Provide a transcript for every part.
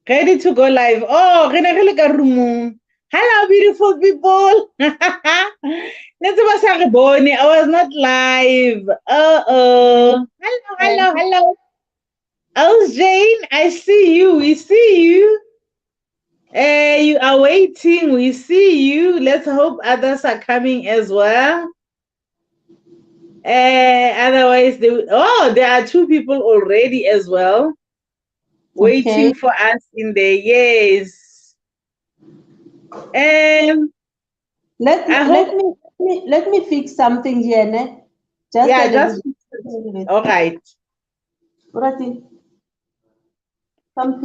Ready to go live. Oh, hello, beautiful people. I was not live. Uh-oh. Hello. Oh, Jane, I see you. We see you. You are waiting. We see you. Let's hope others are coming as well. Otherwise, there are two people already as well waiting for us in there. Yes. Let me fix something here, ne? Just all right.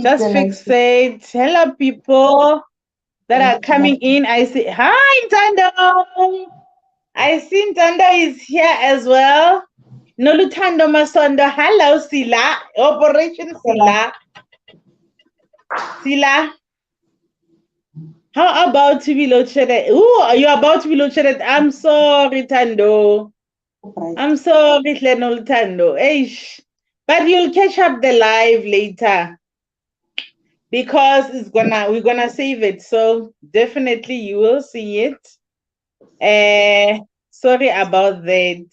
Just fix it. Hello, people that are coming in. I see. Hi, Tando. I see Tando is here as well. Nolutando Masondo. Hello, Sila. Operation Sila. Sila. How about to be loaded? Oh, you're about to be loaded. I'm sorry, Tando. I'm sorry, Tando. But you'll catch up the live later because we're gonna save it. So definitely you will see it. Sorry about that.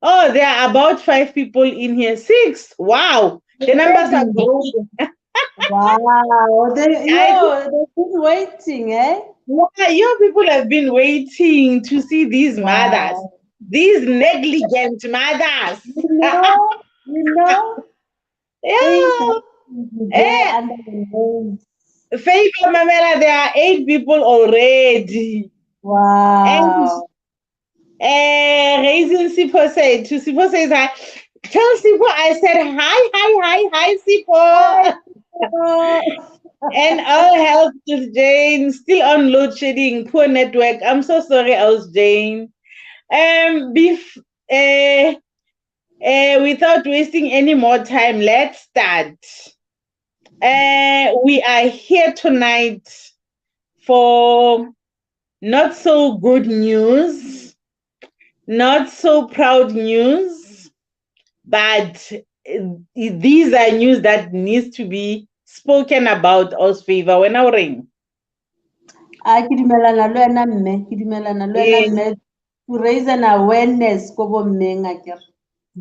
Oh, there are about 5 people in here. 6. Wow. The numbers are growing. Wow, they've been waiting, eh? Yeah, your people have been waiting to see these mothers, these negligent mothers. You know, Yeah. there under the names. Favour Mamela, there are 8 people already. Wow. And Raising Sipo said to Sipo says, tell Sipo I said hi, Sipo. And all help to Jane, still on load shedding, poor network. I'm so sorry, I was Jane. Without wasting any more time, let's start. We are here tonight for not so good news, not so proud news, but these are news that needs to be spoken about us Favour when I ring. To raise an awareness kobo mmeng akere.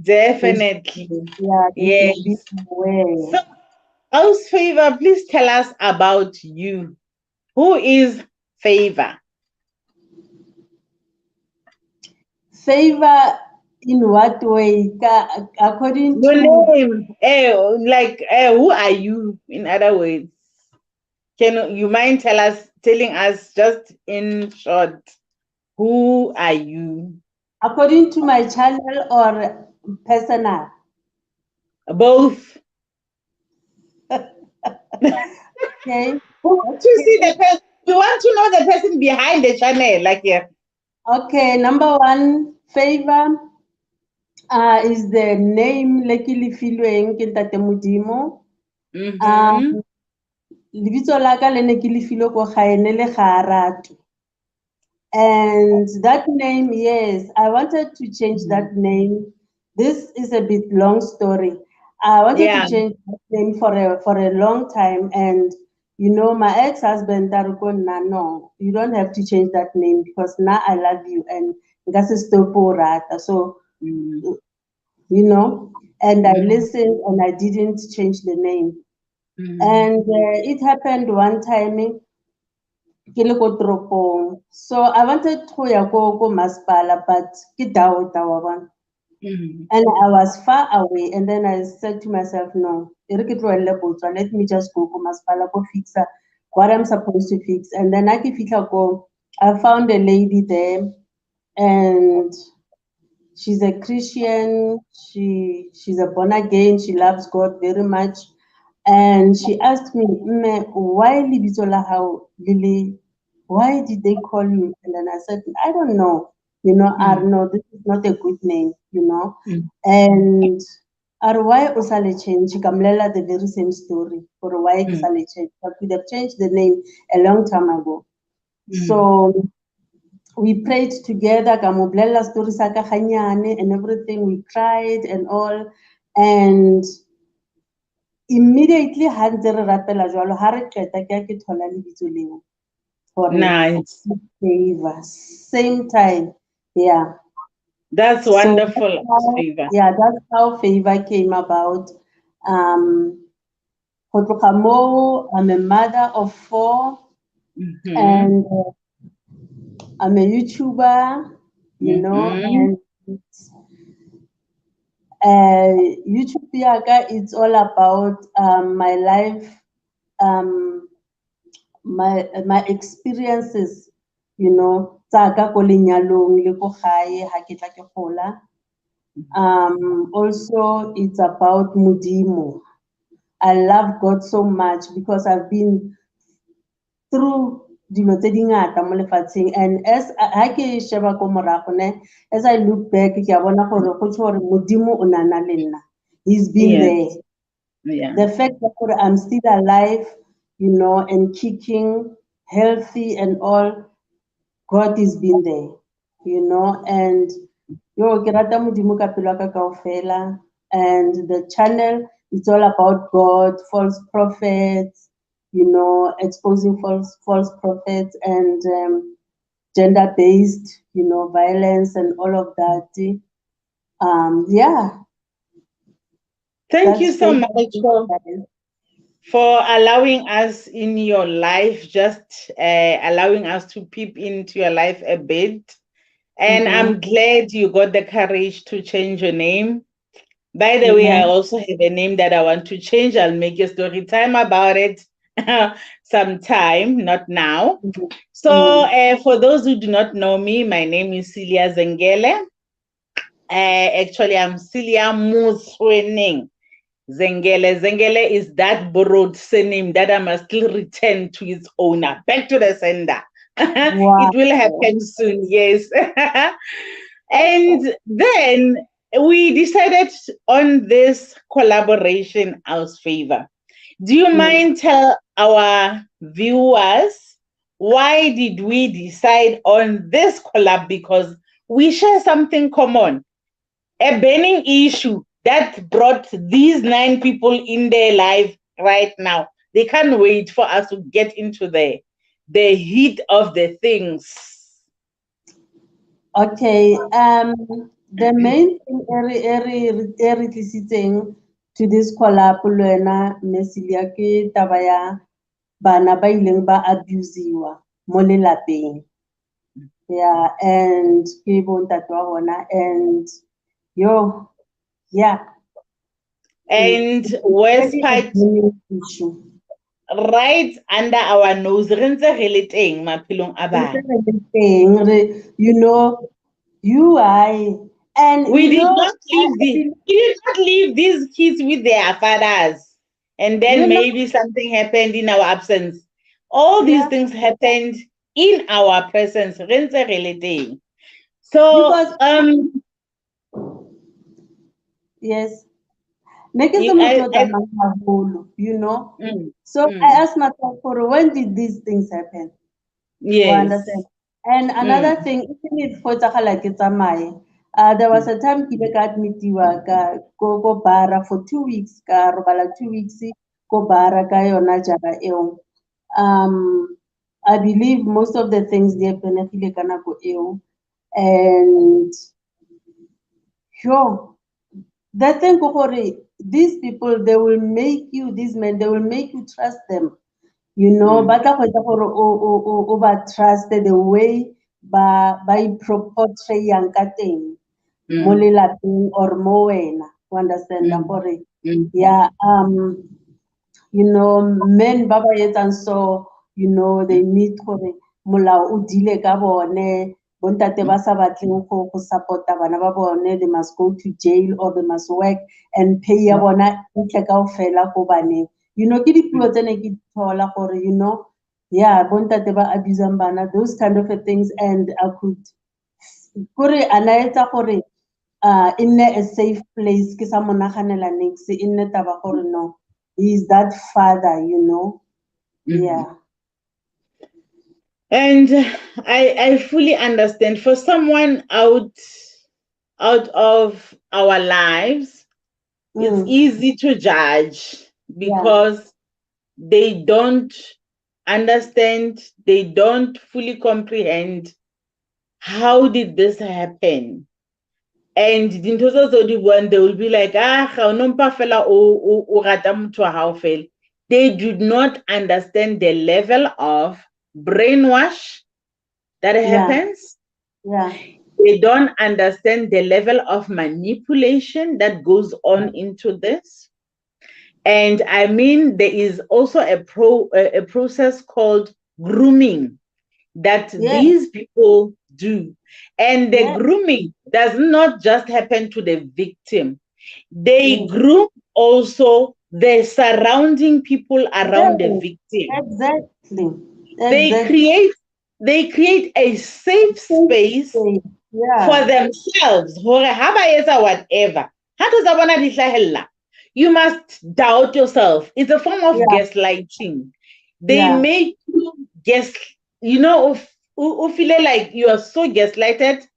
Definitely. Yeah, Yes. be aware. So, us Favour, please tell us about you. Who is Favour? Favour in what way? According Your to name, who are you? In other words, can you mind telling us just in short, who are you? according to my channel or personal? Both. Okay. To see the person, we want to know the person behind the channel, like here. Okay, number one, Favour is the name Lekili Filweng ke Ntate Modimo. Lebitso la ka le ne ke lefilwe ko gaene le ga Ratu. And that name, yes, I wanted to change that name. This is a bit long story. I wanted to change that name for a long time, and you know, my ex-husband Taruko, no, you don't have to change that name because now I love you and that's a stoporata. So you know, and I listened and I didn't change the name. And it happened one time. So I wanted to go Maspala, but and I was far away. And then I said to myself, no, let me just go Maspala, go fix what I'm supposed to fix. And then I found a lady there, and she's a Christian. She's a born again. She loves God very much. And she asked me, why Libitola how Lily? Why did they call you? And then I said, I don't know. You know, Arno, this is not a good name, you know. And why Osale change? Kamlela the very same story for why Osale change. But we have changed the name a long time ago. So we prayed together, Kamublela story saka and everything. We cried and all. And immediately ha ntse re rapela jwalo ha re qeta ke a ke thola lebitso leo hore Nice. Favour, same time, yeah. That's So wonderful, Favour. that's how Favour came about. Go tloga moo, I'm a mother of 4, and I'm a YouTuber, you know, and YouTube yaka, it's all about my life, my experiences, you know, tsa ka ko lenyalong le ko gae ha ke tla ke gola. Also, it's about Modimo. I love God so much because I've been through dilo tse dingata mo lefatsheng, and as ha ke sheba ko morago ne, as I look back ke a bona gore go tsho gore Modimo o nana le nna. He's been there. Yeah. The fact that I'm still alive, you know, and kicking, healthy and all, God has been there, you know, and yo, ke rata Modimo ka pelo ya ka kaofela, and the channel, it's all about God, false prophets, you know, exposing false prophets and gender-based, you know, violence and all of that. Yeah. Thank you That's so Favour. much for allowing us in your life, just allowing us to peep into your life a bit. And I'm glad you got the courage to change your name. By the way, I also have a name that I want to change. I'll make a story time about it sometime, not now. So, for those who do not know me, my name is Cylia Zengele. Actually, I'm Cylia Muswening Zengele. Zengele is that borrowed surname that I must still return to its owner, back to the sender. Wow. It will happen soon, yes. And then we decided on this collaboration as Favour. Do you mind tell our viewers why did we decide on this collab? Because we share something common, a burning issue that brought these 9 people in their life right now. They can't wait for us to get into the heat of the things. Okay. The main thing eri tlisitseng to this collab le wena Mesilia ke taba ya bana ba ileng ba abuseiwa mo lelapeng. Yeah, and ke bontate wa bona, and yo, yeah. And worst part, issue. right under our nose, re ntse re le teng maphelong a bana. You know, and We you did know, not leave these kids with their fathers, and then you know, maybe something happened in our absence. All these yeah, things happened in our presence. Re ntse re le teng. So because yes, make it you know. So I asked myself, for when did these things happen? You yes. understand? And another thing, even if for there was a time ke ile ka admitiwa ko bara for 2 weeks, ka robala 2 weeks ko bara ka yona jara eo. I believe most of the things they benefit ka nako eo, and sure, the thing ko gore these people, they will make you, these men, they will make you trust them. You know, ba tla go etsa gore o ba trust the way ba portrayang ka teng mo lelapeng or mo wena. O understand gore yeah, you know, men ba ba etsang so, you know, they need gore molao o dile ka bone, bontate ba sa batleng go support-a bana ba bone, they must go to jail or they must work and pay ya bona itle kaofela ko baneng. You know, ke dipuo tse ne ke thola gore, you know, yeah, bontate ba abusang bana, those kind of things, and I could kore ana etsa gore e nne a safe place, ke sa mo naganela nix, e nne taba gore no, he is that father, you know. Yeah. And I fully understand for someone out of our lives, it's easy to judge because they don't understand, they don't fully comprehend how did this happen. And they will be like, they do not understand the level of brainwash that happens. They don't understand the level of manipulation that goes on into this. And I mean, there is also a process called grooming that these people do. And the grooming does not just happen to the victim. They groom also the surrounding people around the victim. Exactly. They create a safe space for themselves. Whatever. You must doubt yourself. It's a form of gaslighting. They make you guess, who feel like you are so gaslighted,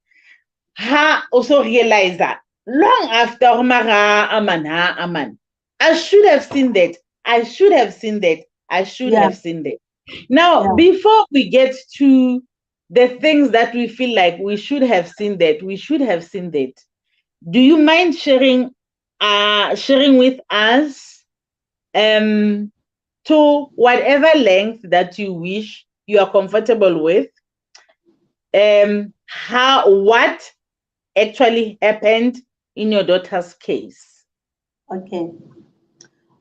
also realize that long after aman. I should have seen that. I should have seen that. I should have seen that. Now, before we get to the things that we feel like we should have seen that, do you mind sharing with us to whatever length that you wish, you are comfortable with, what actually happened in your daughter's case? Okay.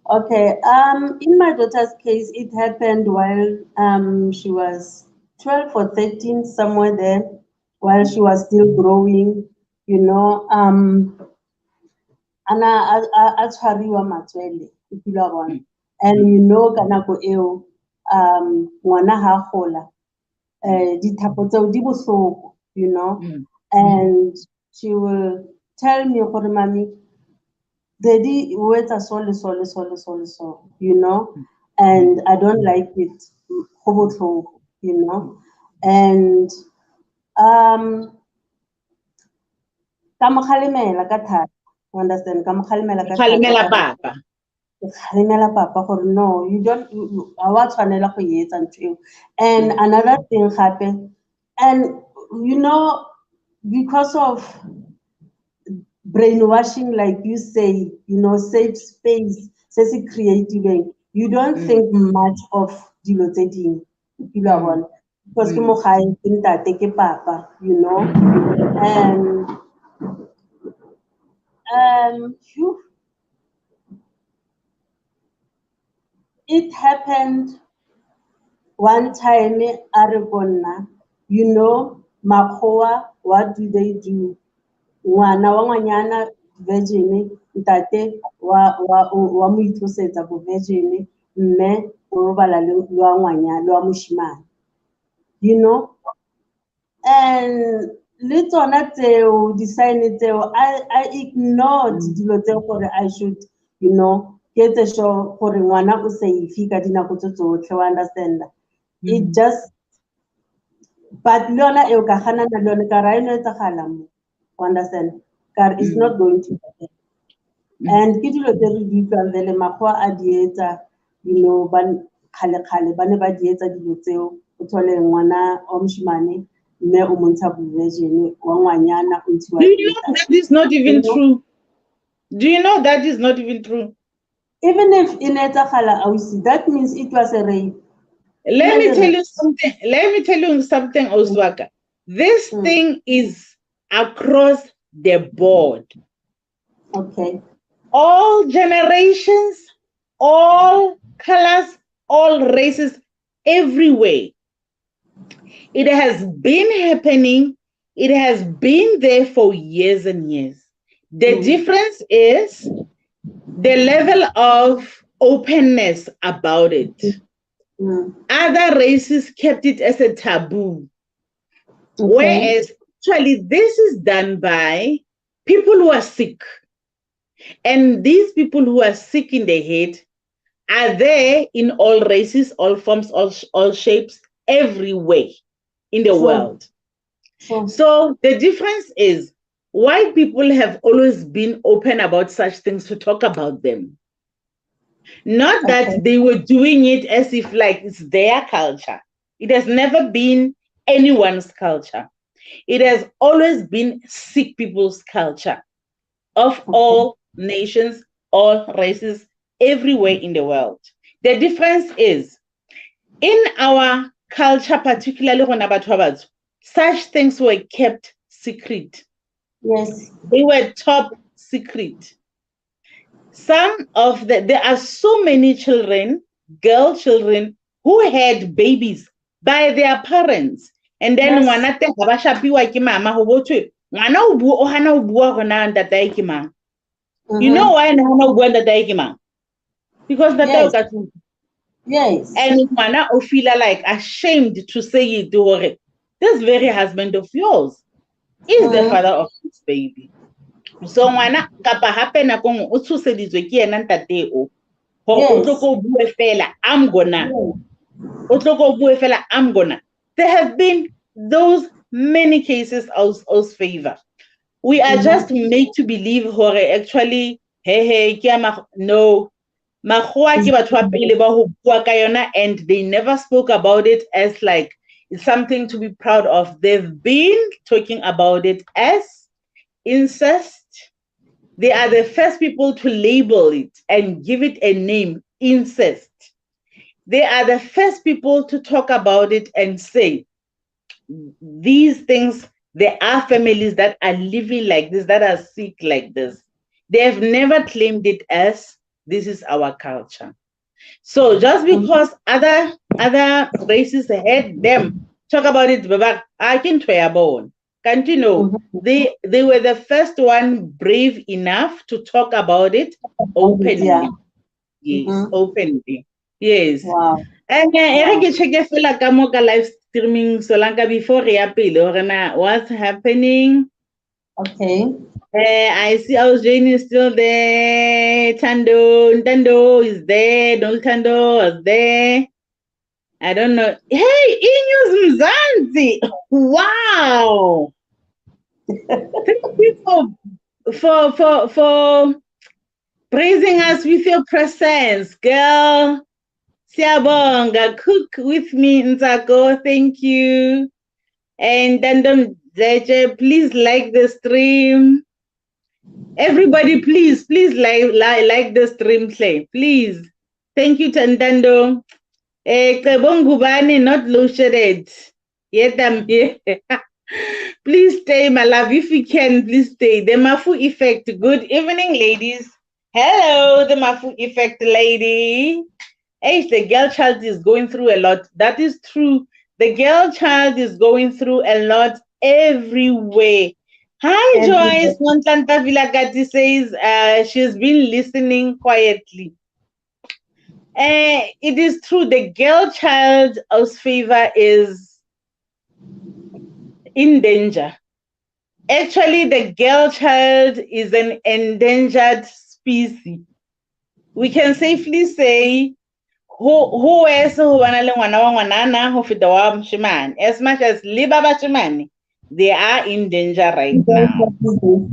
In my daughter's case, it happened while she was 12 or 13, somewhere there, while she was still growing, ana a tshwariwa matswele o kile bona, and ka nako eo ngwana ha gola dithapo tseo di bohloko, and she will tell me gore mami daddy o etsa so le so le so le so le so, and I don't like it, go botlhoko, and ka mo kgalemela ka thata, you understand, ka mo kgalemela ka thata, kgalemela papa gore no, you don't, ha wa tshwanela go etsa ntho eo. And another thing gape, and because of brainwashing, like you say, safe space se se creative, you don't think much of dilo tse ding, because ke mo gae ke ntate ke papa, and it happened one time Arizona, Makhoa, what do they do? Ngwana wa ngwanyana virgin, ntate wa mo itlosetsa bo virgin, mme o robala le wa ngwanyana wa moshimane, and le tsona tseo di-sign tseo I ignored dilo tseo gore I should, ke etse sure gore ngwana o safe ka dinako tse tsotlhe, wa understand. It just, but le yona eo ka ganana le yone ka ra eno etsagala mo, understand, car it's not going to happen. And ke dilo tse re di utlwang vele makgowa a di etsa, kgale ba ne ba di etsa dilo tseo, o thole ngwana wa moshimane mme o montsha bo virgin wa ngwanyana o ntshiwa. Do you know that is not even true? Do you know that is not even true? Even if in etsagala ausi, that means it was a rape. Let me tell you something, Oswaka. This thing is across the board. Okay. All generations, all colors, all races, everywhere. It has been happening. It has been there for years and years. The difference is the level of openness about it. Other races kept it as a taboo. Whereas actually this is done by people who are sick. And these people who are sick in the head are there in all races, all forms, all shapes, everywhere in the world. So the difference is white people have always been open about such things to talk about them. Not Okay. that they were doing it as if like it's their culture. It has never been anyone's culture. It has always been Sikh people's culture of Okay. all nations, all races, everywhere in the world. The difference is in our culture, particularly when about such things were kept secret. Yes. They were top secret. There are so many children, girl children, who had babies by their parents. And then Yes. ngwana teng ga ba shapiwa ke mama go botswe ngwana o hana o bua gona ntatae ke mang. You know why na hana o bua ntatae ke mang? Because ntatae o Yes. ka tlong. Yes. And ngwana o feel like ashamed to say it to this very husband of yours is the father of this baby. So ngwana kapa hape nako nngwe o tshoseditswe ke yena ntate o. Yes. I'm gonna. There have been those many cases of favor. We are just made to believe hore actually, hey, no. Makgowa ke batho ba pele ba ho bua ka yona, and they never spoke about it as like it's something to be proud of. They've been talking about it as incest. They are the first people to label it and give it a name, incest. They are the first people to talk about it and say, these things, there are families that are living like this, that are sick like this. They have never claimed it as this is our culture. So just because other races had them talk about it, I can try born. Can't you know? They were the first one brave enough to talk about it openly. Yeah. Yes, openly. Yes. Wow. And Wow. ke check fela ka mo ka live streaming Solanka before re ya pele hore na what's happening. Okay. I see our Jane is still there. Tando is there. Don't Tando is there. I don't know. Hey, Inyus Mzanzi. Wow. Thank you for praising us with your presence, girl. Siyabonga, cook with me, Nzako. Thank you. And Dandam Zeche, please like the stream. Everybody, please like the stream, play. Please. Thank you, Tandando. Kebongubani, not loaded. Yet I'm here. Please stay, my love. If you can, please stay. The Mafu Effect. Good evening, ladies. Hello, the Mafu Effect lady. Hey, the girl child is going through a lot. That is true. The girl child is going through a lot everywhere. Hi, Joyce. Montlanta Vilagati says she's been listening quietly. It is true. The girl child of favor is in danger. Actually, the girl child is an endangered species. We can safely say who else who bana le ngwana wa ngwanana ho feta wa moshemane, as much as le ba bashemane, they are in danger right now.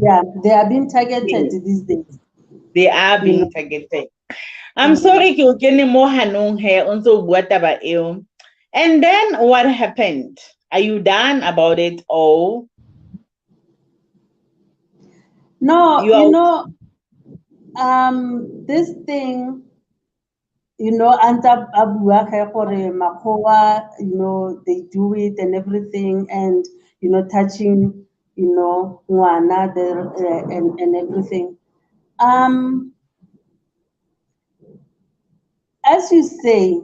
Yeah, they are being targeted these days. They are being targeted. I'm sorry ke o kene mo hanong he o ntse o bua taba eo. And then what happened? Are you done about it all? No, this thing, anta abua ge gore makgowa, they do it and everything, and touching, ngwana there and everything. As you say,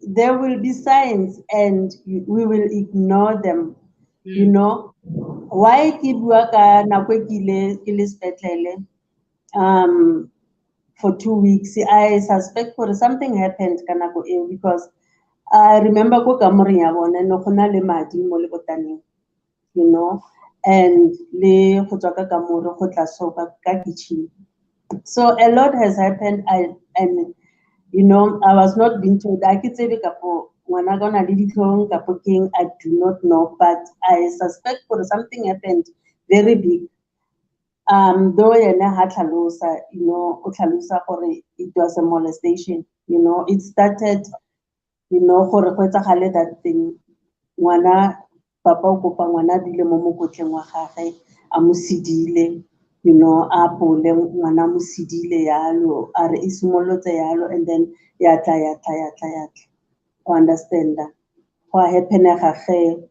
there will be signs and we will ignore them. Why ke bua ka nako ke le sepetlele for 2 weeks. I suspect for something happened ka nako eo because I remember ko kamoreng ya bona no go na le madi mo lebotaneng, and le go tswa ka kamore go tla soka ka kitchen. So a lot has happened, and I was not being told. I could say when I gonna leave home, I do not know, but I suspect for something happened very big. Though yena ha tlhalosa, o tlhalosa gore it was a molestation, it started, gore go etsagale that thing. Ngwana, papa o kopa ngwana a dule mo mokotleng wa gagwe, a mo sidile, a bole ngwana a mo sidile yalo, a re e simolotse yalo, and then ya tla. O understand that? Go a happenega ge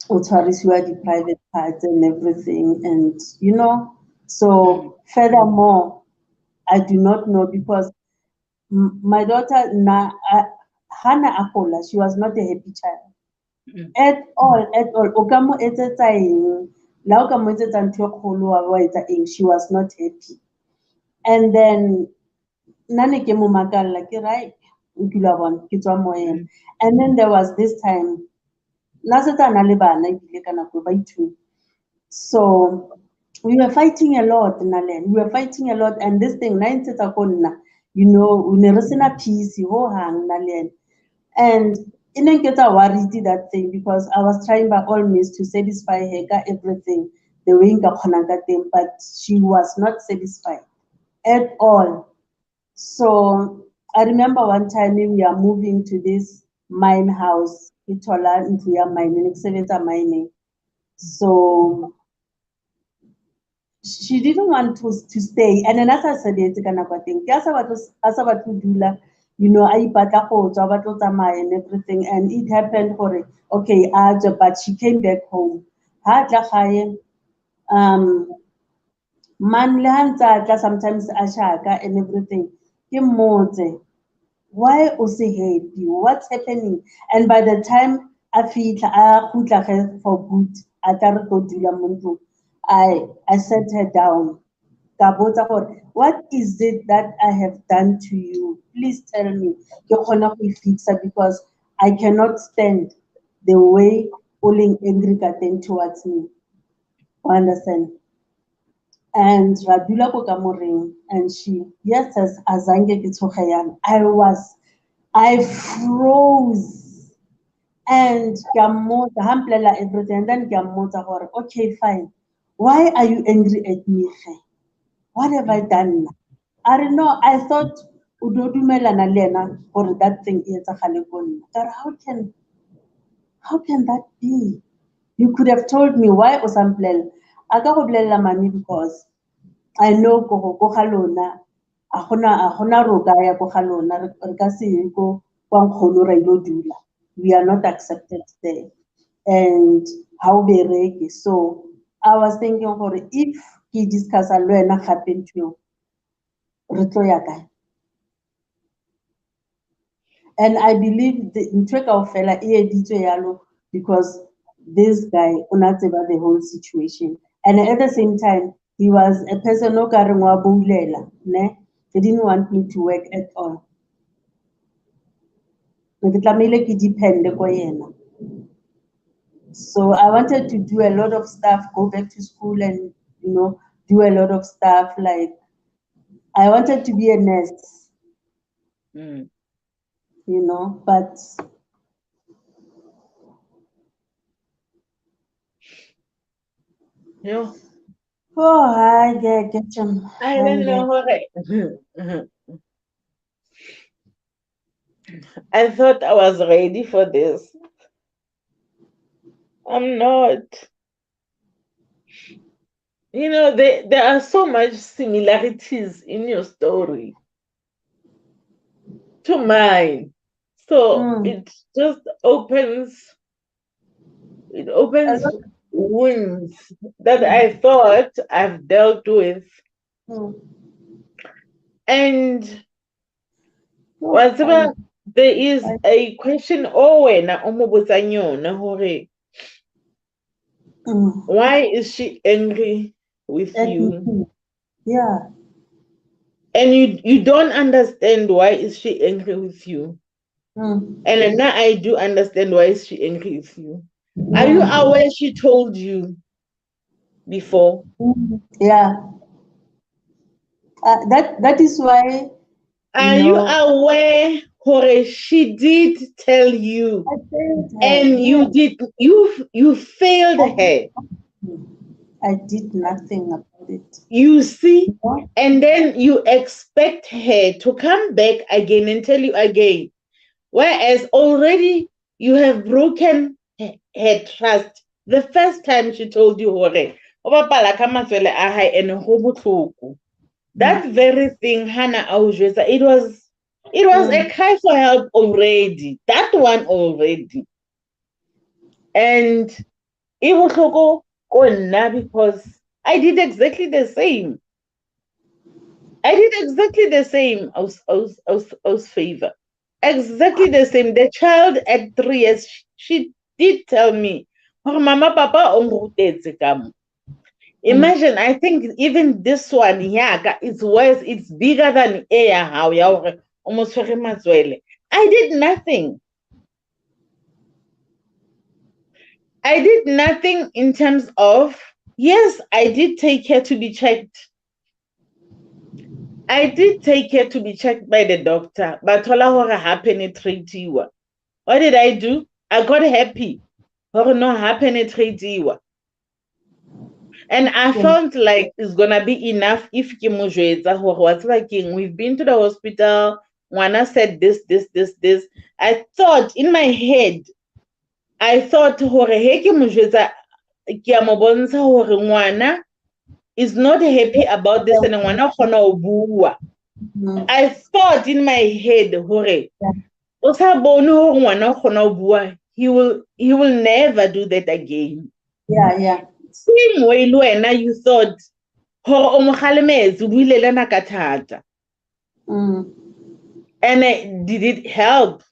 o tshwarisiwa di-private parts and everything, and so furthermore, I do not know, because my daughter Hannah Akola, she was not a happy child at all. O ka mo etsetsa eng, la o ka mo etsetsa ntho e kgolo wa etsa eng, she was not happy. And then nna ne ke mo makalla ke right, o kile wa bona ke tswa moyeng. And then there was this time nna setsana le bana ebile ka nako ba ithuta. So we were fighting a lot, Nalen. We were fighting a lot, and this thing, nine sets we never seen a peace, hang, Nalen. And in worried that thing, because I was trying by all means to satisfy her, everything, the way thing, but she was not satisfied at all. So I remember one time we are moving to this mine house, Itola into your mining, mining. So she didn't want to stay. And then as I said, it's kind of a thing. As I was to do, I batla go tswa ba tlo tsamaya and everything. And it happened for it. Okay, but she came back home. Ha tla gae, man le ha ntse tla sometimes a shaka and everything. Ke mmotse, why o se happy? What's happening? And by the time I feel for good, I sat her down. What is it that I have done to you? Please tell me. Because I cannot stand the way pulling angry towards me. You understand? And Radula Kokamoring, and she, yes, as Azange Kitsohayan, I froze. And Gamota, Hamplela, everything, and then Gamota, okay, fine. Why are you angry at me? What have I done? I don't know. I thought Udodumela Nalena or that thing is a Halekon. But how can that be? You could have told me why or something. I got money because I know go halona. Ahona rogaya go halona. Kasi go dula. We are not accepted there. And how they reg. So I was thinking for if he discuss a learner happen to you. And I believe the trick of fella because this guy about the whole situation. And at the same time, he was a person no ne? He didn't want me to work at all. So I wanted to do a lot of stuff, go back to school and do a lot of stuff. Like I wanted to be a nurse. But yeah. Oh, I get him. I don't know what I thought I was ready for this. I'm not. There are so much similarities in your story to mine. So it just opens wounds that I thought I've dealt with. And whatever, there is a question why is she angry with you? Yeah. And you don't understand why is she angry with you. And now I do understand why is she angry with you. Are you aware she told you before? Yeah. That is why. Are you aware, Hore, she did tell you, and you failed her. I did nothing about it. You see? No? And then you expect her to come back again and tell you again. Whereas already you have broken her trust the first time she told you hore o bapala ka matswele a hae and go botlhoko. That very thing Hannah Aujwesa, it was a cry for help already. That one already. And it botlhoko ko nna because I did exactly the same. I did exactly the same as Favor. Exactly the same. The child at 3 years, she did tell me, oh, Mama, Papa, imagine, I think even this one, yeah, it's worse, it's bigger than air, how almost very much well. I did nothing. I did nothing in terms of, yes, I did take her to be checked. I did take her to be checked by the doctor, but all penetrate. What did I do? I got happy. No penetrate. And I felt like it's gonna be enough if we've been to the hospital. Ngwana said this. I thought in my head, I thought ngwana is not happy about this and ngwana kgona ho bua. I thought in my head he will never do that again. Yeah. Same way Luena, you thought and did it help?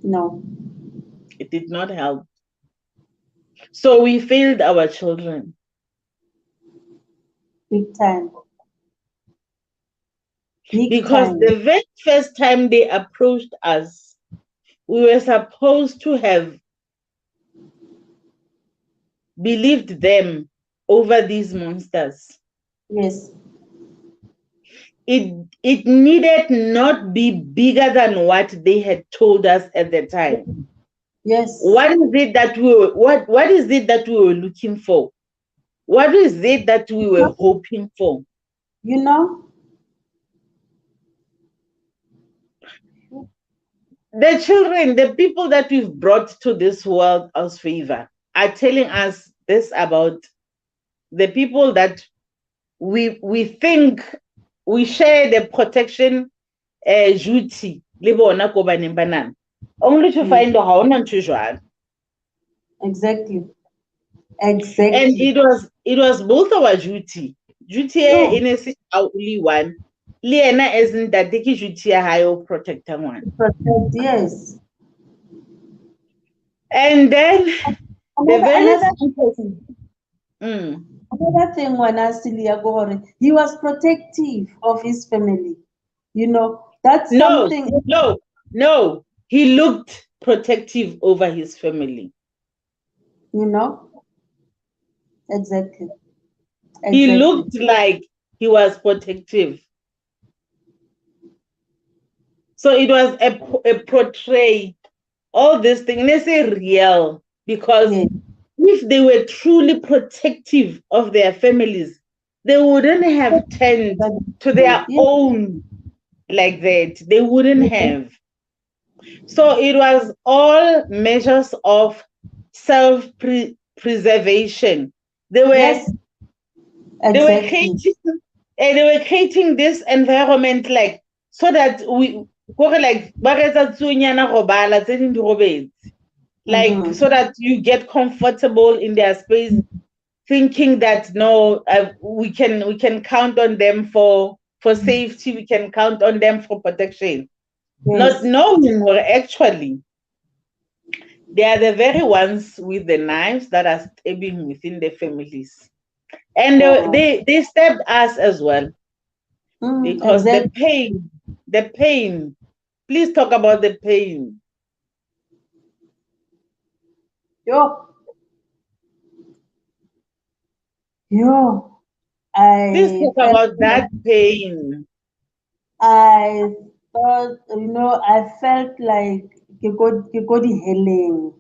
No. It did not help. So we failed our children. Big time. Because the very first time they approached us, we were supposed to have believed them over these monsters. Yes. It needed not be bigger than what they had told us at the time. Yes. What is it that we were looking for? What is it that we were hoping for? You know? The children, the people that we've brought to this world as Favor are telling us this about the people that we think we share the protection duty only to find out how not to. Exactly. And it was both our duty in a sense only one Liena isn't that the duty high protector one. Yes. And then another thing when I Cylia go, he was protective of his family. You know, that's something. No. He looked protective over his family. You know? Exactly. He looked like he was protective. So it was a portray. All this thing, they say real, because if they were truly protective of their families, they wouldn't have turned to their own like that. They wouldn't have. So it was all measures of self-preservation. They were creating this environment like so that we like so that you get comfortable in their space, thinking that no, we can count on them for safety, we can count on them for protection. Not knowing where actually they are the very ones with the knives that are stabbing within the families. And they stabbed us as well. Because the pain, please talk about the pain. Please talk about that pain. I thought, I felt like ke go di heleng.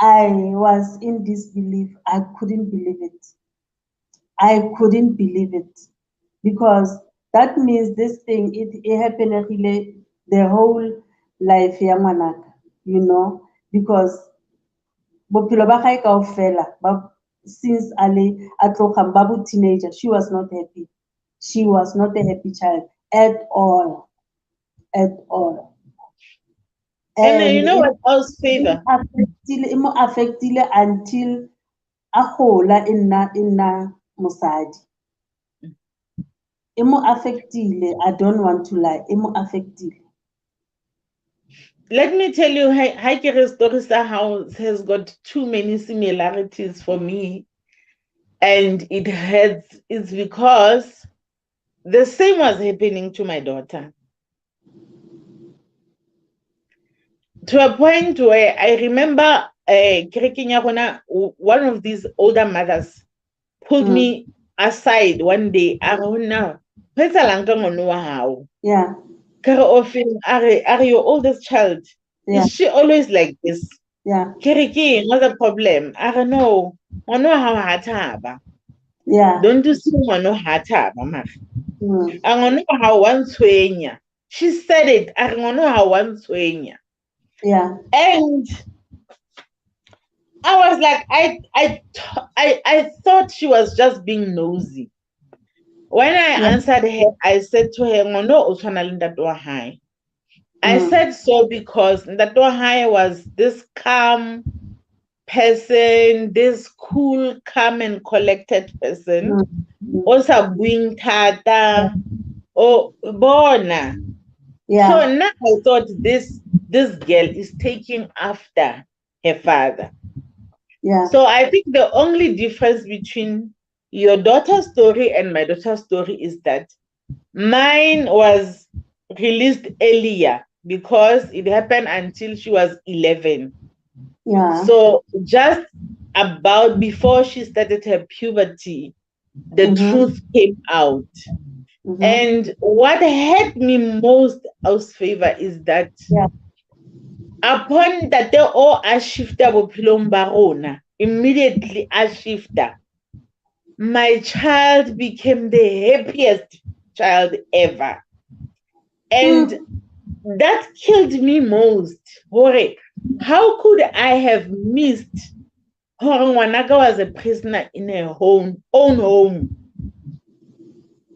I was in disbelief. I couldn't believe it. I couldn't believe it because that means this thing it happened really the whole life ya ngwanaka, you know, because bophelo ba gae kaofela since a tloga ba bo teenager, she was not happy. She was not a happy child at all, at all. And you know it what else, Favour? it mo affectile until a gola e nna mosadi. E mo affectile, I don't want to lie, e mo affectile. Let me tell you, Haikere's story house has got too many similarities for me. And it's because the same was happening to my daughter. To a point where I remember one of these older mothers pulled me aside one day. Yeah. Are your oldest child? Yeah. Is she always like this? Yeah. Kereke, what's the problem? I don't know. I know how hard. Yeah. Don't you see no hard, mama? I don't know how one swenya. She said it. I don't know how one swenya. Yeah. And I was like, I thought she was just being nosy. When I answered her, I said to her, "No, high." I said so because high was this calm person, this cool, calm and collected person. Also being tata or bona. Yeah. So now I thought this girl is taking after her father. Yeah. So I think the only difference between your daughter's story and my daughter's story is that mine was released earlier because it happened until she was 11. Yeah. So just about before she started her puberty, the truth came out. And what hurt me most, aus Favour, is that upon that they all a shifta bophelong ba rona, immediately a shifta, my child became the happiest child ever. And that killed me most. How could I have missed Ngwanaka was a prisoner in her own home?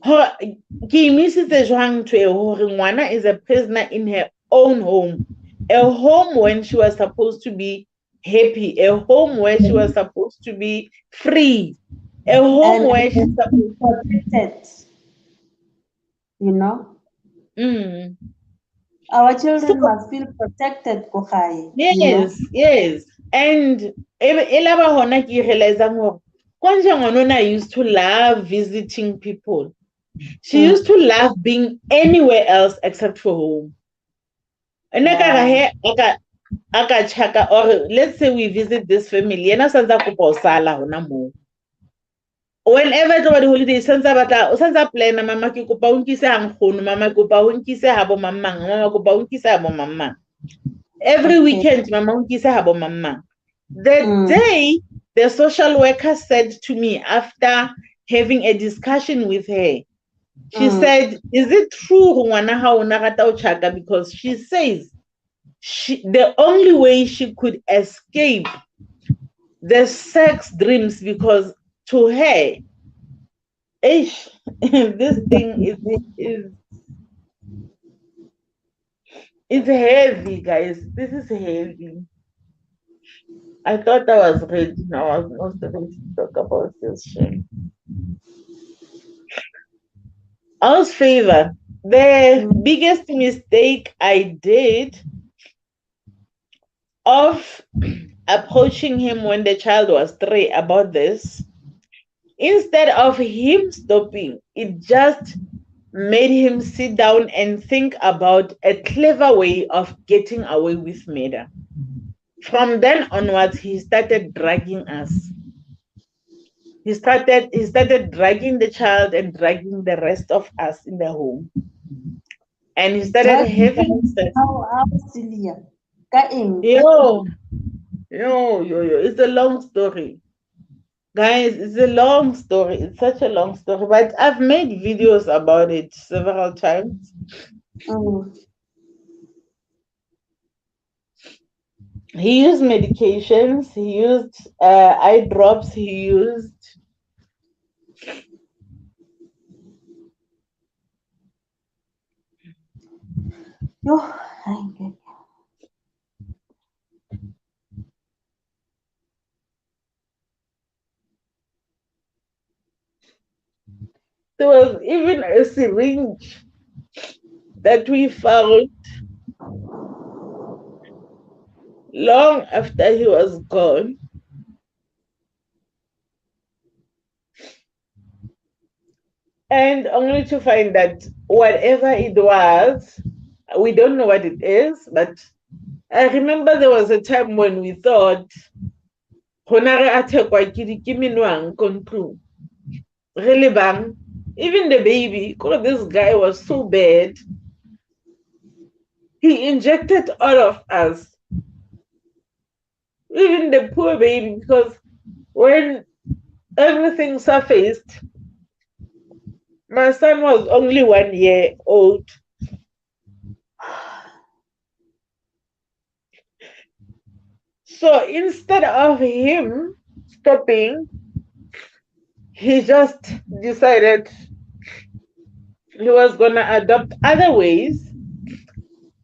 Ke emisitse jwang to Ngwana is a prisoner in her own home. A home when she was supposed to be happy, a home where she was supposed to be free, a home where she's supposed to be protected. You know? Mm. Our children must feel protected, Kokai. Yes, yes. And elaba hona ke realize more. Kwanja used to love visiting people. She used to love being anywhere else except for home. And aka chaka, or let's say we visit this family, yena sanza kopa sala hona mo. Whenever it was holiday, sanza plan mama ke kopa o nkise ha nkgono, mama kopa o nkise ha bo mamang, mama kopa o nkise ha bo mamang. Every weekend, mama unkisa habo mama. The day the social worker said to me after having a discussion with her, she said, "Is it true, because she says the only way she could escape the sex dreams, because to her, this thing is heavy, guys. This is heavy." I thought I was ready. Now I was not ready to talk about this shit. Aus Favour, the biggest mistake I did of approaching him when the child was 3 about this, instead of him stopping, it just made him sit down and think about a clever way of getting away with murder. From then onwards, he started dragging us. He started dragging the child and dragging the rest of us in the home. And he started having sex. How Cylia? Yo, Yo. It's a long story. Guys, it's a long story. It's such a long story. But I've made videos about it several times. Mm. He used medications, he used eye drops, he used. Yo, I get. There was even a syringe that we found long after he was gone. And only to find that whatever it was, we don't know what it is, but I remember there was a time when we thought, really bang. Even the baby, because this guy was so bad, he injected all of us, even the poor baby, because when everything surfaced, my son was only 1 year old. So instead of him stopping, he just decided he was going to adopt other ways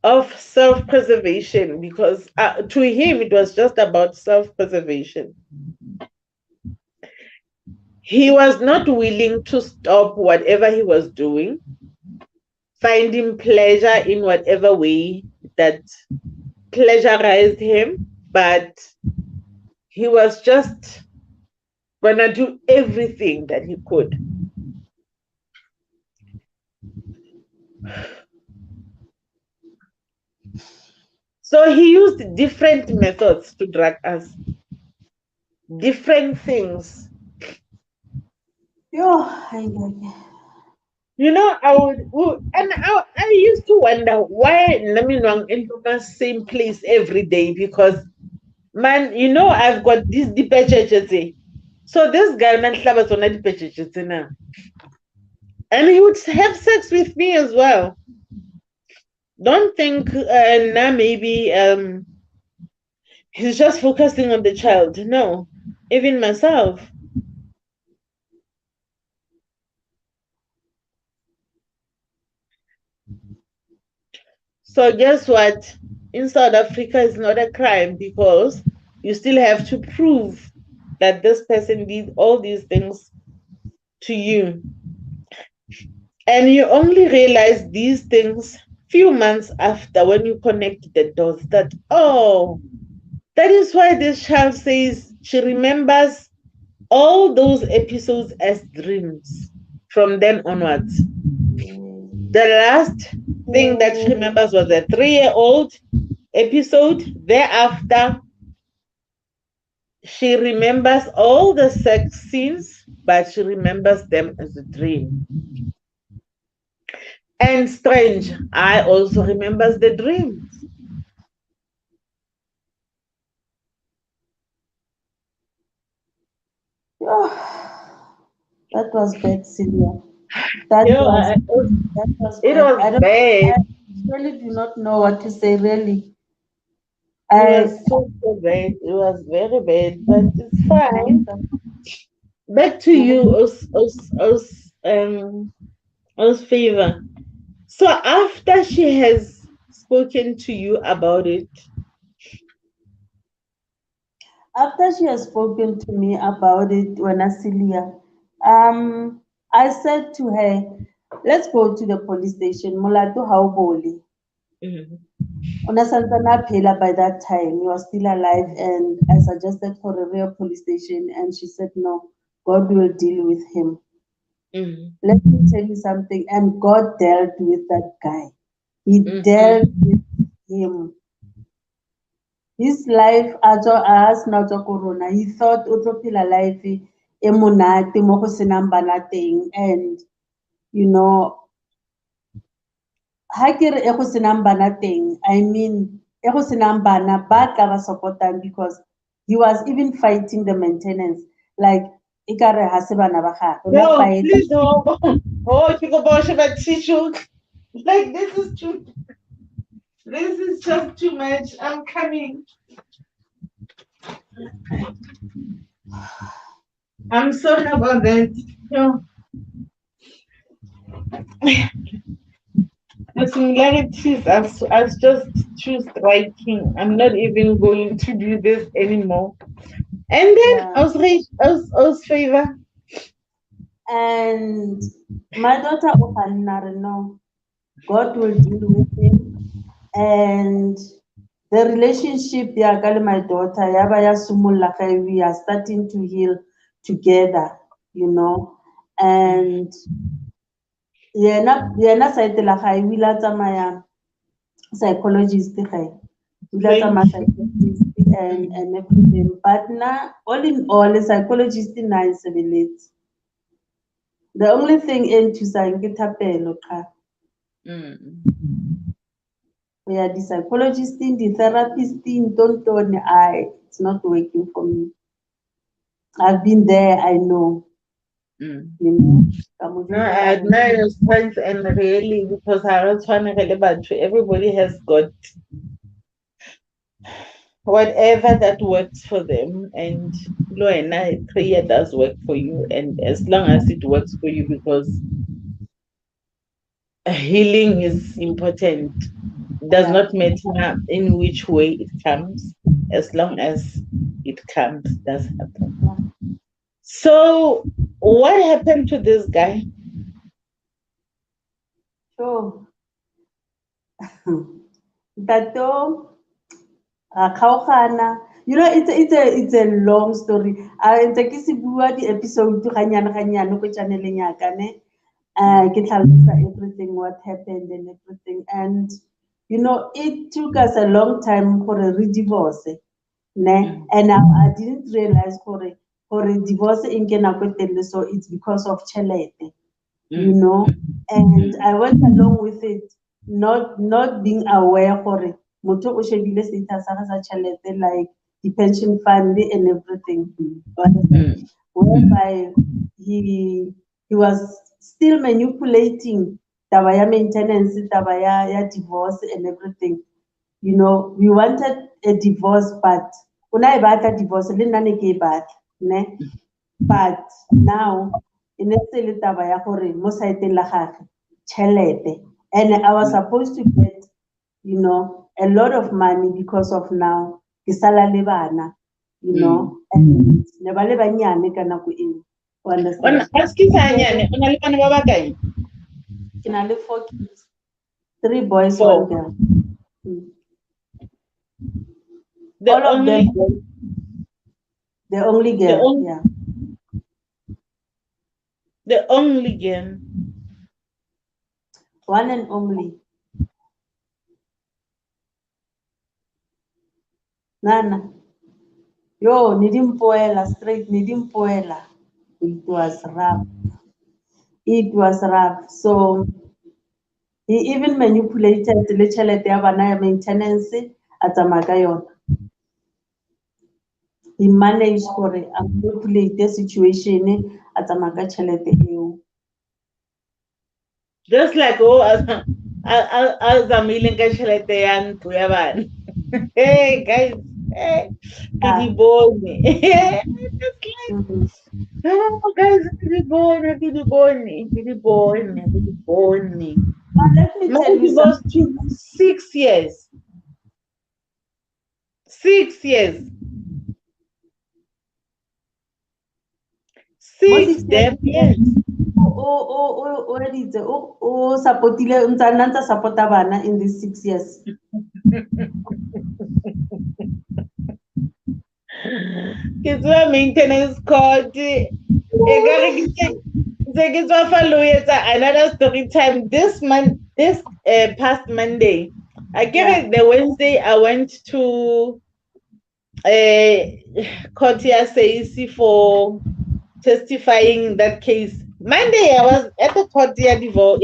of self preservation because to him it was just about self preservation. He was not willing to stop whatever he was doing, finding pleasure in whatever way that pleasurized him, but he was just going to do everything that he could. So he used different methods to drug us, different things. Yo, I get. I used to wonder why let me know into the same place every day because man, I've got these deep churches. So this guy man on deep churches now. And he would have sex with me as well. Don't think now maybe he's just focusing on the child. No. Even myself. So guess what? In South Africa, it's not a crime because you still have to prove that this person did all these things to you. And you only realize these things few months after when you connect the dots that, oh, that is why this child says she remembers all those episodes as dreams from then onwards. The last thing that she remembers was a 3-year-old episode. Thereafter, she remembers all the sex scenes, but she remembers them as a dream. And strange, I also remembers the dreams. Yo, that was bad, Celia. That You know, was that was it bad. was bad. I really do not know what to say. Really, It I. was so bad. It was very bad, but it's fine. Back to Mhm. you, us favor. So after she has spoken to you about it, After she has spoken to me about it, when Celia, I said to her, "Let's go to the police station." Molato how boli. mhm, Onasansana Pela by that time, he was still alive, and I suggested for a real police station, and she said, "No, God will deal with him." mhm, Let me tell you something, and God dealt with that guy. He dealt mhm, with him. His life as not a corona. He thought utopila life emunati mo go senang bana teng, and you know, ha ke re e go senang bana teng, I mean e go senang bana ba tla ba support-ang because He was even fighting the maintenance. Like, ikare ha se bana ba gago, No, fight. please no. Oh, you go wash about tissue. Like this is too. This is just too much. I'm coming. I'm sorry about that. No. The similarities are just too striking. I'm not even going to do this anymore. And then Yeah. I was Favour. And my daughter Ofanare, no, God will deal with him. And the relationship, yeah, my daughter, yaba ya sumulla kai, we are starting to heal together, you know. And yena side la ga e wila tsamaya psychologist ga wila tsamaya psychologist and everything, but now all in all psychologist na isebeletse. The only thing in thusang ke thapelo qha. We are the psychologist, the therapist, tontone, it's not working for me. I've been there, I know. You know. No, I admire your strength and really because everybody has got whatever that works for them, and prayer does work for you, and as long as it works for you, because healing is important. Does not matter in which way it comes, as long as it comes, does happen. So what happened to this guy? So Tato kgaogana. You know, it's a long story. Ntse ke se bua di episode ganyane ko channeleng ya ka ne. Ke tlhalosa everything what happened and everything, and you know it took us a long time for a divorce, ne? And I didn't realize for a divorce in Kena, so it's because of chelete, you know. And I went along with it, not being aware for it. Motho o shebile status sa chelete, like the pension fund and everything. Whereby he was still manipulating taba ya maintenance, taba ya divorce and everything. You know, we wanted a divorce, but una e batla divorce le nna ne ke e batla, ne? But now e ne se le taba ya gore mo saeteng la gagwe tšhelete, and I was supposed to get, you know, a lot of money because of now ke sala le bana, you know, and ne ba le banyane ka nako eo. O understand? Ke na le 4 kids, 3 boys, 1 girl. All of them, the only girl, yeah. The only girl. One and only. Nana. Yo, nidimpoela straight, nidimpoela. It was rough. It was rough. So he even manipulated the tšhelete ya bana ya maintenance a tsamaya ka yona. He managed gore a manipulate the situation a tsamaya ka tšhelete eo. Just like as a million ka tšhelete ya ntlo ya bana. Hey guys, hey, ke di bone. Oh guys, ke di bone. Let me tell you something. 6 years. 6 years. 6 damn years. O editse o supportile ntsa supporta bana in these 6 years. Ke tswa maintenance court. Another story time this past Monday. I gave it the Wednesday. I went to court says for testifying that case. Monday I was at the court ya divorce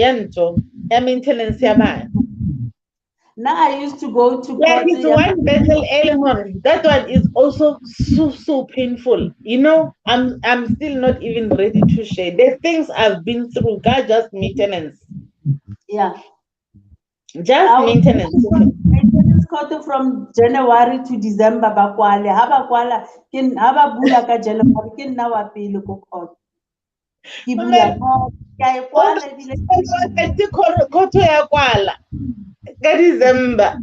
maintenance ya bana. Now I used to go to Like court. it's one battle element. That one is also so painful. You know, I'm still not even ready to share. The things I've been through, God, just maintenance. Yeah. Just I was maintenance. maintenance court from January to December bakwale. Ha ba kwala ke ha ba bula ka January ke nna wa pele ko court. Ke bula court. Ke a e kwala ebile Koto ya kwala ka December.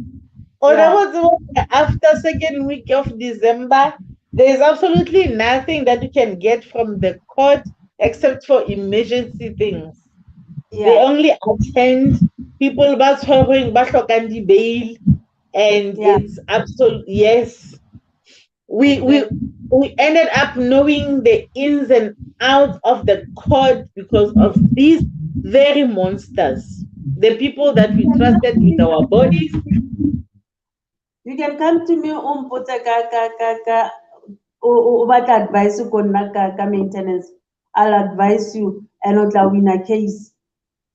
Or that yeah. was after second week of December. There is absolutely nothing that you can get from the court except for emergency things. They Yeah. only attend people but hlokang bail, and Yeah. it's absolute yes. We we Exactly. we ended up knowing the ins and outs of the court because of these very monsters. The people that we trusted with our bodies. You can come to me umpotse ka o batla advice ko nna ka maintenance. I'll advise you and o tla win a case.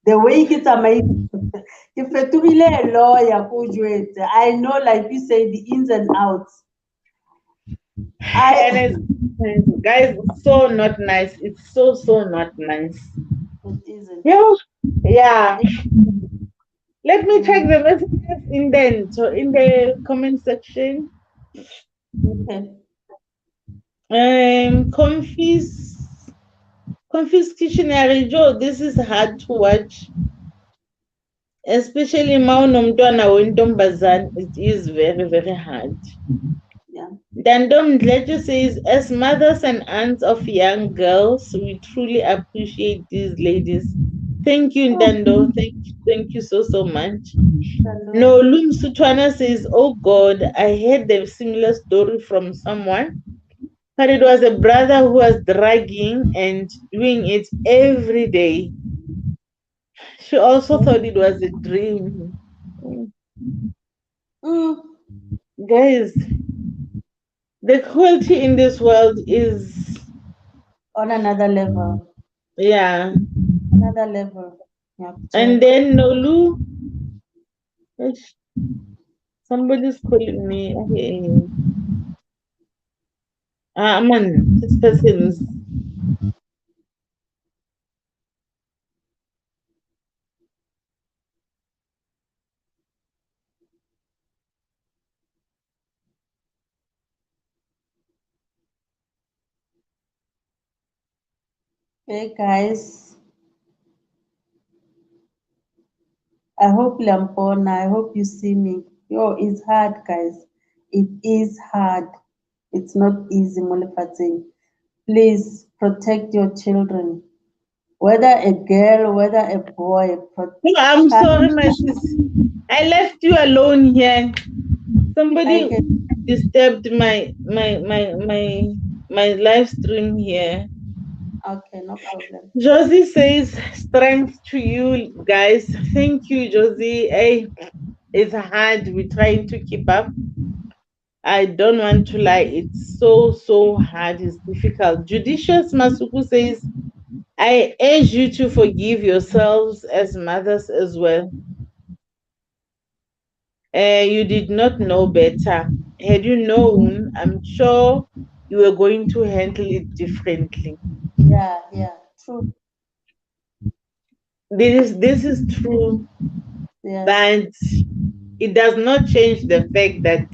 The way ke tsamaile ke fetogile a lawyer ko jwetse. I know like you say the ins and outs. And I it's guys, so not nice. It's so not nice. it isn't. Yeah, yeah. Let me check Mm, the messages in the comment section. okay. Confiscationary Joe, this is hard to watch, especially Maunomtwana Wentombazan. It is very hard. Yeah. Dandom Dlejo says, as mothers and aunts of young girls, we truly appreciate these ladies. Thank you, Oh, Dando. Thank you so much. hello. No, Lum Sutwana says, oh God, I heard a similar story from someone, but it was a brother who was dragging and doing it every day. She also thought it was a dream. Mm, Guys, the cruelty in this world is, on another level. yeah. Another level. Yeah. And then Nolu, ish, somebody's calling me. Okay. Man, this person's. Hey guys, I hope Lampona, I hope you see me. Yo, it's hard, guys. It is hard. It's not easy, Mulefatsing. Please protect your children. Whether a girl, whether a boy, No, I'm protect. sorry, my sis. I left you alone here. I Somebody can, disturbed my live stream here. okay, no problem. Josie says strength to you guys. Thank you, Josie. Hey, it's hard. We're trying to keep up. I don't want to lie. It's so hard. It's difficult. Judicious Masuku says, I urge you to forgive yourselves as mothers as well. You did not know better. Had you known, I'm sure you were going to handle it differently. Yeah, yeah, true. This is true, Yes. but it does not change the fact that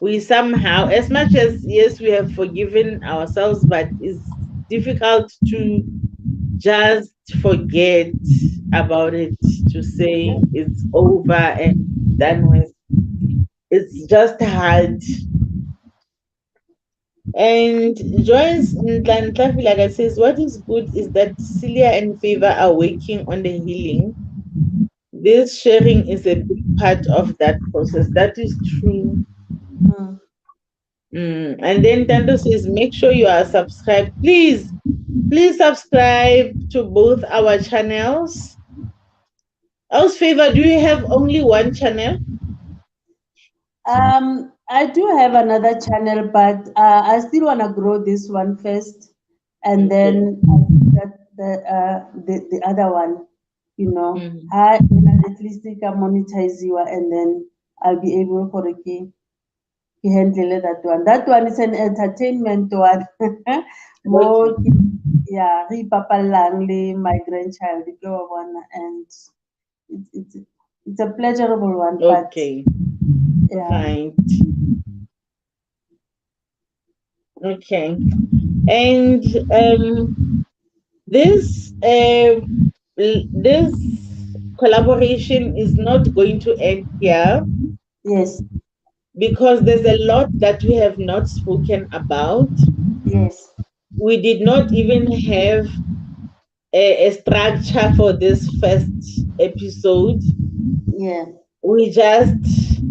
we somehow, as much as yes, we have forgiven ourselves, but it's difficult to just forget about it, to say it's over and done with. It's just hard. And Joyce Ntlantlafilaka says, what is good is that Celia and Favor are working on the healing. This sharing is a big part of that process. That is true. Mm. And then Tando says, make sure you are subscribed. Please subscribe to both our channels. Else, Favor, do you have only one channel? I do have another channel, but I still want to grow this one first, and Okay. then I'll do that the other one. you know. Mm. At least they can monetize you, and then I'll be able for ke handle that one. That one is an entertainment one. Okay. More, yeah, re papalang le my grandchild, go one, and it's it's it's a pleasurable one, but Okay. yeah, Right. Okay. And this this collaboration is not going to end here yes, because there's a lot that we have not spoken about. yes, We did not even have a structure for this first episode. yeah, We just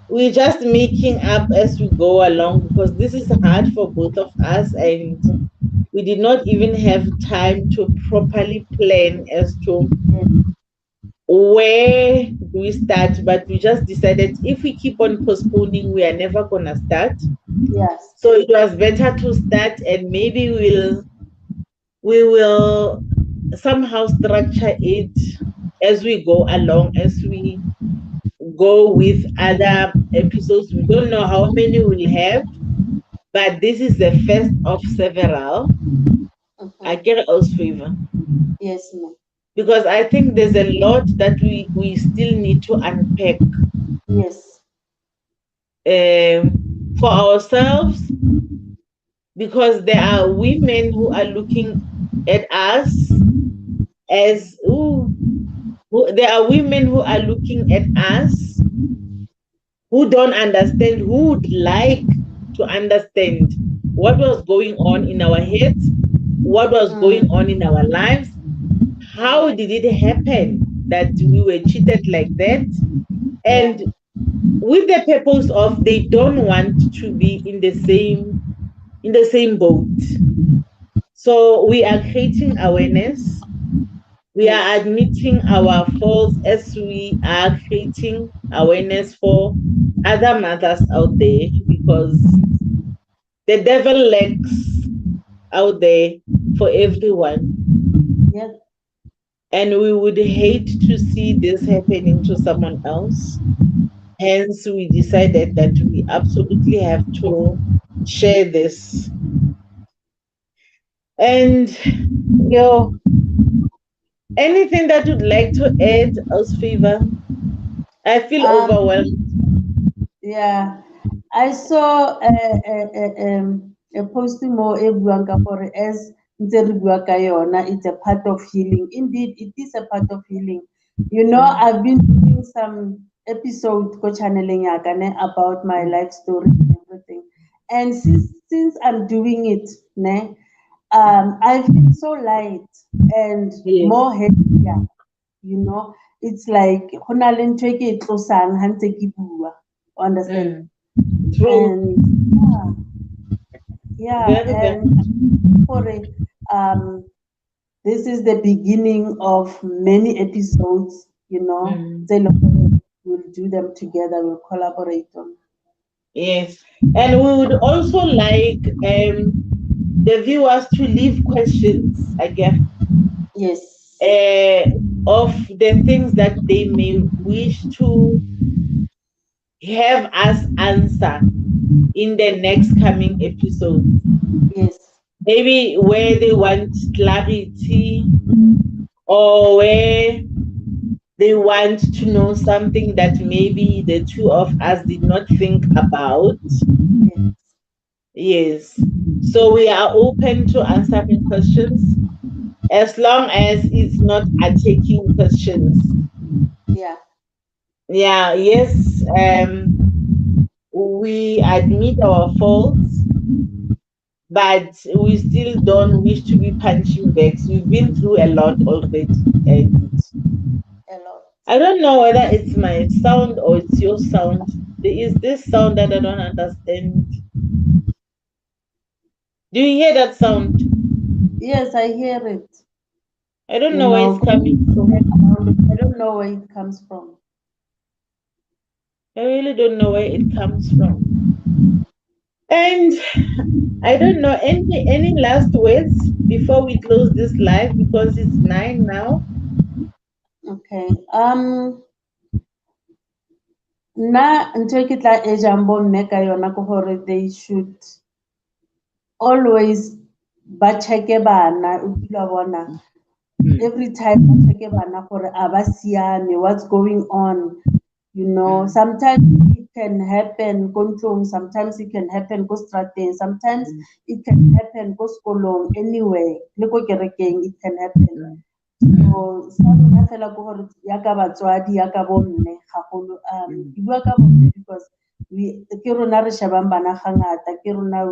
we're just making up as we go along because this is hard for both of us, and we did not even have time to properly plan as to yes, where do we start. But we just decided if we keep on postponing, we are never gonna start. yes, So it was better to start, and maybe we will somehow structure it as we go along, as we go with other episodes. We don't know how many we'll have, but this is the first of several. I uh-huh. get us favor Yes, ma'am. because I think there's a lot that we still need to unpack Yes, for ourselves, because there are women who are looking at us as there are women who are looking at us who don't understand, who would like to understand what was going on in our heads, what was going mm, on in our lives. How did it happen that we were cheated like that? yeah, And with the purpose of they don't want to be in the same boat. So we are creating awareness. We are yes, admitting our faults as we are creating awareness for other mothers out there, because the devil lurks out there for everyone. yeah, And we would hate to see this happening to someone else. Hence, we decided that we absolutely have to share this. And anything that you'd like to add, us favor? I feel um, overwhelmed. yeah. I saw a post mo e buang ka gore as ntse re bua ka yona, it's a part of healing. Indeed, it is a part of healing. You know, Mm, I've been doing some episode ko channeling ya ka ne about my mm, life story and everything. And since I'm doing it, ne, mm. I feel so light and Yes. more heavier. You know, it's like go na le ntho e ke e tlosang ha ntse ke bua. Understand? Mm. True. And yeah, Very, very and true. for this is the beginning of many episodes, you know. Mm. Tse leng gore we'll do them together, we'll collaborate on. Yes. And we would also like the viewers to leave questions, I guess, Yes, uh, of the things that they may wish to have us answer in the next coming episode. yes, Maybe where they want clarity, or where they want to know something that maybe the two of us did not think about. yes, Yes. So we are open to answering questions as long as it's not attacking questions. yeah, Yeah, yes. We admit our faults, but we still don't wish to be punching bags. We've been through a lot already, and a lot. I don't know whether it's my sound or it's your sound. There is this sound that I don't understand. Do you hear that sound? Yes, I hear it. I don't You know where know, it's coming from. I don't know where it comes from. I really don't know where it comes from. And I don't know any last words before we close this live, because it's 9 now. Okay. Nna ntho e ke tla ejang bomme ka yona ke gore they should always ba check-e bana, o kila bona. Every time ba check-e bana gore a ba siame, what's going on, you know. Sometimes it can happen ko ntlong, sometimes it can happen ko strateng, sometimes it can happen ko sekolong, anywhere, le ko kerekeng it can happen. So sa rona fela ke gore yaka batswadi yaka bomme gagolo ke bua ka bomme because ke rona re shebang bana ga ngata, ke rona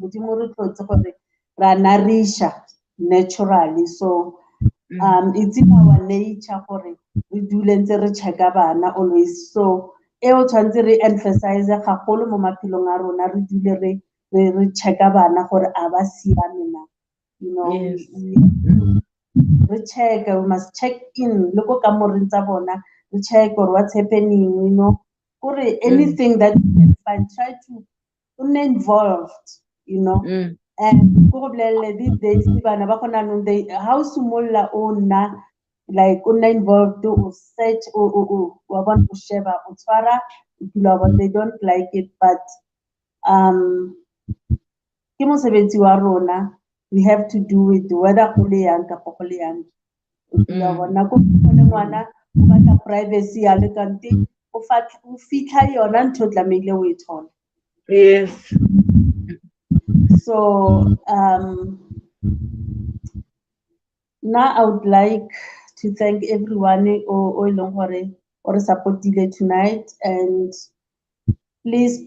modimo re tlotse gore ra nourisha naturally, so it's in our nature gore re dule ntse re checka bana always. So eo tshwantse re emphasize gagolo mo maphelong a rona, re dule re checka bana gore a ba siame na, you know. We check, we must check in, look at kamoring tsa bona, we check or what's happening, you know. Or anything that you can find, try to be involved, you know. And these days bana ba gona no they how simolla ona like una involved o search o wa bona o sheba o tshwara they don't like it, but ke mosebetsi wa rona, we have to do it whether go le yang kapa go le yang. Ya bona ko le ngwana o batla privacy ya le kante o fitlha yona ntho tlamehile o e thola. Yes. So now I would like to thank everyone o ileng gore or supportile tonight, and please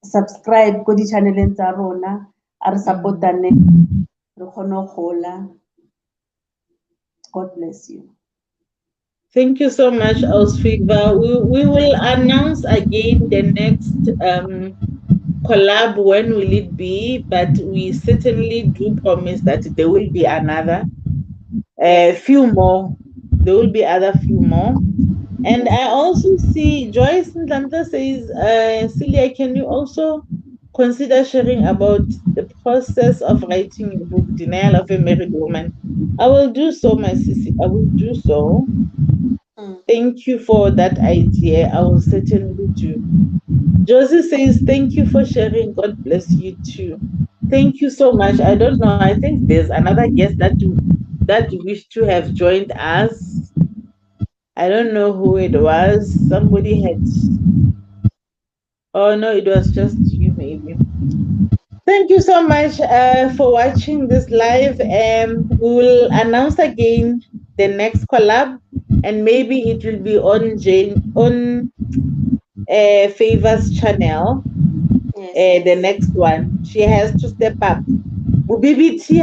subscribe ko di channeleng tsa rona, a re supportane re kgone go gola. God bless you. Thank you so much, Favour. We will announce again the next collab. When will it be? But we certainly do promise that there will be another. Few more. There will be other few more. And I also see Joyce Ntlanta says, Celia, can you also consider sharing about the process of writing your book, Denial of a Married Woman? I will do so, my sissy. I will do so. Thank you for that idea. I will certainly do. Josie says, thank you for sharing. God bless you too. Thank you so much. I don't know. I think there's another guest that wished to have joined us. I don't know who it was. Somebody had. Oh no, it was just you, maybe. Thank you so much for watching this live. We will announce again the next collab, and maybe it will be on Favour's channel. The next one, she has to step up. BBT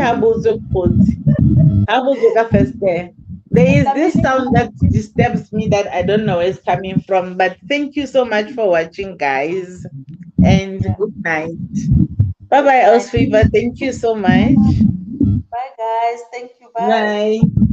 first there. There is this sound that disturbs me that I don't know where it's coming from. But thank you so much for watching, guys, and good night. Bye bye, Favour. Thank you so much. Bye guys. Thank you. Bye. Bye.